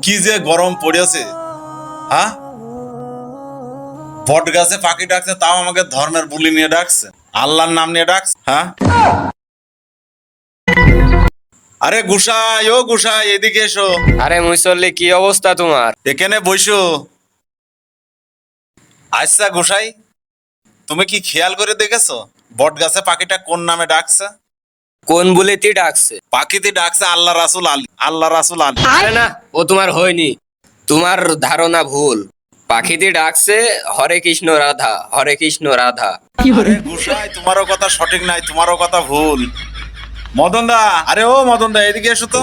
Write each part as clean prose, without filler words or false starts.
কি যে গরম পড়েছে, হ্যাঁ? বট গাছে পাখি ডাকছে, তাও আমাকে ধর্মের বুলি নিয়ে ডাকছে, আল্লাহর নাম নিয়ে ডাকছে, হ্যাঁ? আরে গুসাই, ও গুসাই, এদিকে এসো। আরে মুসল্লি, কি অবস্থা তোমার? এখানে বসো। আচ্ছা গুসাই, তুমি কি খেয়াল করে দেখেছো বট গাছে পাখিটা কোন নামে ডাকছে? কোন বুলেতি ডাকছে? পাখিতে ডাকছে আল্লাহ রাসুল আলী, আল্লাহ রাসুল আলী। আরে না, ও তোমার হয়নি, তোমার ধারণা ভুল। পাখিতে ডাকছে হরে কৃষ্ণ রাধা, হরে কৃষ্ণ রাধা। আরে গুসাই, তোমারও কথা সঠিক নাই, তোমারও কথা ভুল। মদন দা, আরে ও মদন দা, এদিকে এসো তো।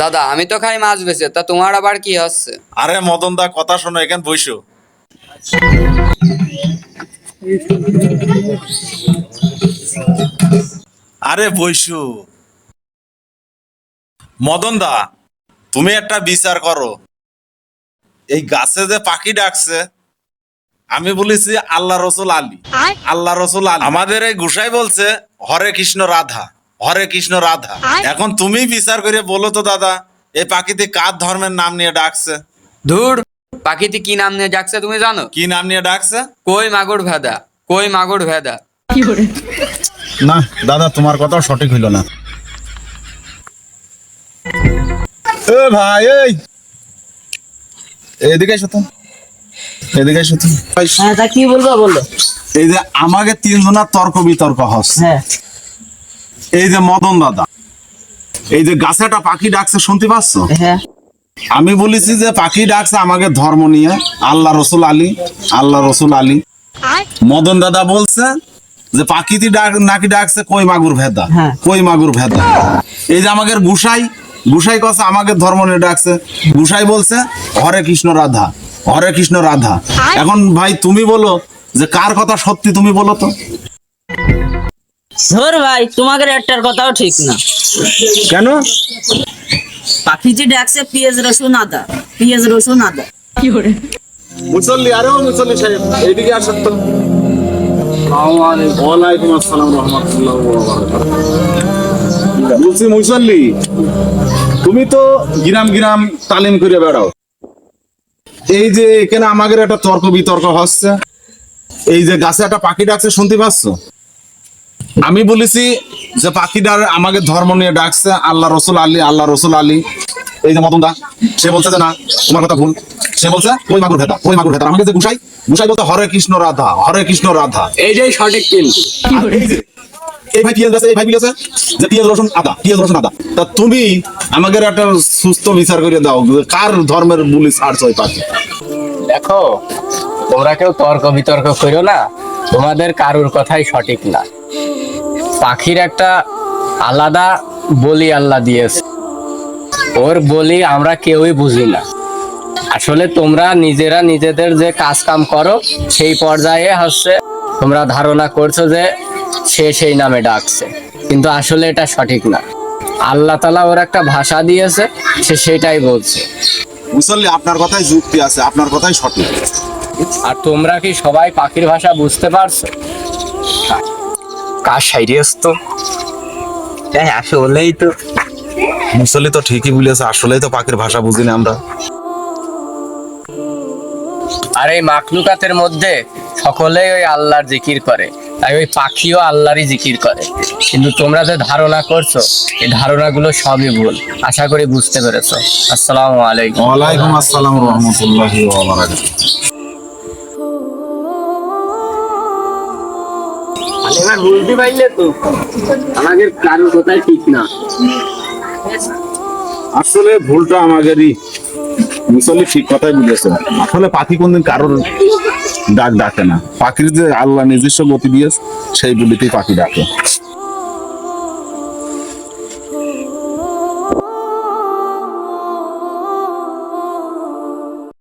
দাদা, আমি তো খাই মাছ বেচে, তা তোমার আবার কি হচ্ছে? আরে মদন দা, কথা শোনো, এখানে বসো। আরে বসো। মদন দা, তুমি একটা বিচার করো, এই গাছে যে পাখি ডাকছে, আমি বলেছি আল্লাহ রসুল আলী, আল্লাহ রসুল আলী। আমাদের এই গুসাই বলছে হরে কৃষ্ণ রাধা, হরে কৃষ্ণ রাধা। এখন তুমি বিচার করে বলো তো দাদা, এই পাখিতে কার ধর্মের নাম নিয়ে ডাকছে? ধুর, পাখিতে কি নাম নিয়ে ডাকছে তুমি জানো? কি নাম নিয়ে ডাকছে? কই মাগুর ভেদা, কই মাগুর ভেদা। না দাদা, তোমার কথা সঠিক হইল না। এ ভাই, এদিকে এসো তো, এদিকে এসো তো। হ্যাঁ, তা কি বলবো বলো। এই যে আমাকে তিনজনের তর্ক বিতর্ক হচ্ছে, হ্যাঁ, এই যে মদন দাদা, এই যে গাছে একটা পাখি ডাকছে, শুনতে পাচ্ছ? হ্যাঁ, আমি বলেছি যে পাখি ডাকছে আমাকে ধর্ম নিয়ে, আল্লাহ রসুল আলী, আল্লাহ রসুল আলী। মদন দাদা বলছে যে পাখিতে নাকি ডাকছে কই মাগুর ভেদা, হ্যাঁ। কই মাগুর ভেদা। এই যে আমাদের গুসাই, গুসাই কথা আমাকে ধর্ম নিয়ে ডাকছে, গুসাই বলছে হরে কৃষ্ণ রাধা, হরে কৃষ্ণ রাধা। এখন ভাই তুমি বলো যে কার কথা সত্যি, তুমি বলো তো। ধর ভাই, তোমাদের একটার কথাও ঠিক না। কেন? পাখি যে ডাকছে পেঁয়াজ রসুন আদা, পেঁয়াজ রসুন আদা। মুসল্লি, আরে ও মুসল্লি সাহেব, এইদিকে আসেন তো। ওয়ালাইকুম আসসালাম রহমতুল্লাহ ওয়া বারাকাতুহু। বলছি মুসল্লি, তুমি তো গ্রাম গ্রাম তালিম করে বেড়াও, এই যে এখানে আমাদের একটা তর্ক বিতর্ক হচ্ছে, এই যে গাছে একটা পাখি ডাকছে, শুনতে পাচ্ছ? আমি বলেছি যে পাখিটার আমাকে ধর্ম নিয়ে ডাকছে আল্লাহ রসুল আলী, আল্লাহ রসুল আলী। এই যে মদন দা, সে বলছে যে না, তোমার কথা ভুল, সে বলছে ওই মাগুর ভেদা, ওই মাগুর ভেদা। আমাকে যে গুসাই, গুসাই বলতে হরে কৃষ্ণ রাধা, হরে কৃষ্ণ রাধা। এইটাই সঠিক কিন্তু। আর এই যে এই ভাই পিএস গেছে, এই ভাই গেছে যে পিএস রসুন আদা, পিএস রসুন আদা। তা তুমি আমাকে একটা সুস্থ বিচার করে দাও, কার ধর্মের বুলি ছাড়ছ ওই পাখি? দেখো, তোমরা কেউ তর্ক বিতর্ক করো না, তোমাদের কারুর কথাই সঠিক না। পাখির একটা আলাদা বলি আল্লাহ দিয়েছে, ওর বলি আমরা কেউই বুঝি না। আসলে তোমরা নিজেরা নিজেদের যে কাজ কাম করো, সেই পর্যায়ে হচ্ছে তোমরা ধারণা করছো যে সে সেই নামে ডাকছে, কিন্তু আসলে এটা সঠিক না। আল্লাহ তাআলা ওর একটা ভাষা দিয়েছে, সে সেটাই বলছে। মুসল্লি, আপনার কথাই যুক্তি আছে, আপনার কথাই সঠিক। আর তোমরা কি সবাই পাখির ভাষা বুঝতে পারছো? কার সাইরিয়াস তো আসলেই তো মুসল্লি তো ঠিকই বলেছে, আসলেই তো পাখির ভাষা বুঝি না আমরা। আর এই মাখলুকাতের মধ্যে সকলেই ওই আল্লাহর জিকির করে, তাই ওই পাখিও আল্লাহরই জিকির করে। কিন্তু তোমরা যে ধারণা করছো, এই ধারণাগুলো সবই ভুল। আশা করি বুঝতে পেরেছো। আসসালামু আলাইকুম। ওয়ালাইকুম আসসালাম রহমতুল্লাহি ওয়া বারাকাতুহু। এবার বুঝতে পারলে তো আমাদের কারোর কথাই ঠিক না। আসলে ভুলটা আমাদেরই। মুসল্লি ঠিক কথাই বলেছে, আসলে পাখি কোনদিন কারোর ডাক ডাকে না। পাখির যে আল্লাহ নিজস্ব গতি দিয়েছে, সেই বুলিতেই পাখি ডাকে।